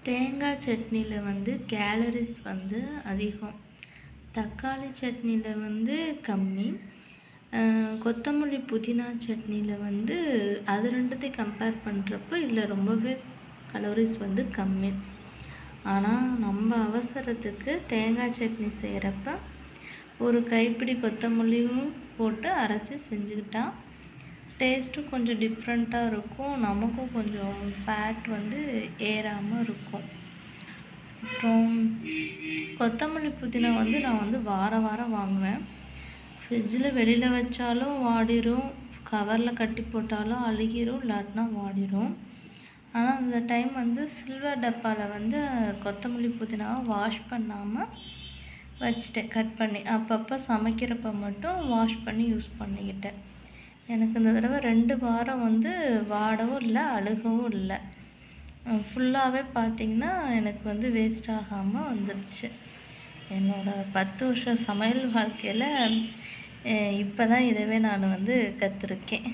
தேங்காய் சட்னியில் வந்து கேலரிஸ் வந்து அதிகம், தக்காளி சட்னியில் வந்து கம்மி, கொத்தமல்லி புதினா சட்னியில் வந்து அது ரெண்டுத்தையும் கம்பேர் பண்ணுறப்போ இதில் ரொம்பவே கலோரிஸ் வந்து கம்மி. ஆனால் நம்ம அவசரத்துக்கு தேங்காய் சட்னி செய்கிறப்ப ஒரு கைப்பிடி கொத்தமல்லியும் போட்டு அரைச்சி செஞ்சுக்கிட்டா டேஸ்ட்டும் கொஞ்சம் டிஃப்ரெண்ட்டாக இருக்கும், நமக்கும் கொஞ்சம் ஃபேட் வந்து ஏறாமல் இருக்கும். அப்புறம் கொத்தமல்லி புதினா வந்து நான் வந்து வாரம் வாங்குவேன். ஃப்ரிட்ஜில் வெளியில் வச்சாலும் வாடிடும், கவரில் கட்டி போட்டாலும் அழுகிரும், இல்லாட்டினா வாடிடும். ஆனால் அந்த டைம் வந்து சில்வர் டப்பாவில் வந்து கொத்தமல்லி புதினாவை வாஷ் பண்ணாமல் வச்சுட்டேன், கட் பண்ணி அப்பப்போ சமைக்கிறப்ப மட்டும் வாஷ் பண்ணி யூஸ் பண்ணிக்கிட்டேன். எனக்கு இந்த தடவை 2 வாரம் வந்து வாடவும் இல்லை, அழுகவும் இல்லை. ஃபுல்லாகவே பார்த்திங்கன்னா எனக்கு வந்து வேஸ்ட் ஆகாமல் வந்துடுச்சு. என்னோடய 10 வருஷ சமையல் வாழ்க்கையில் இப்போ தான் இதவே நான் வந்து கற்றுருக்கேன்.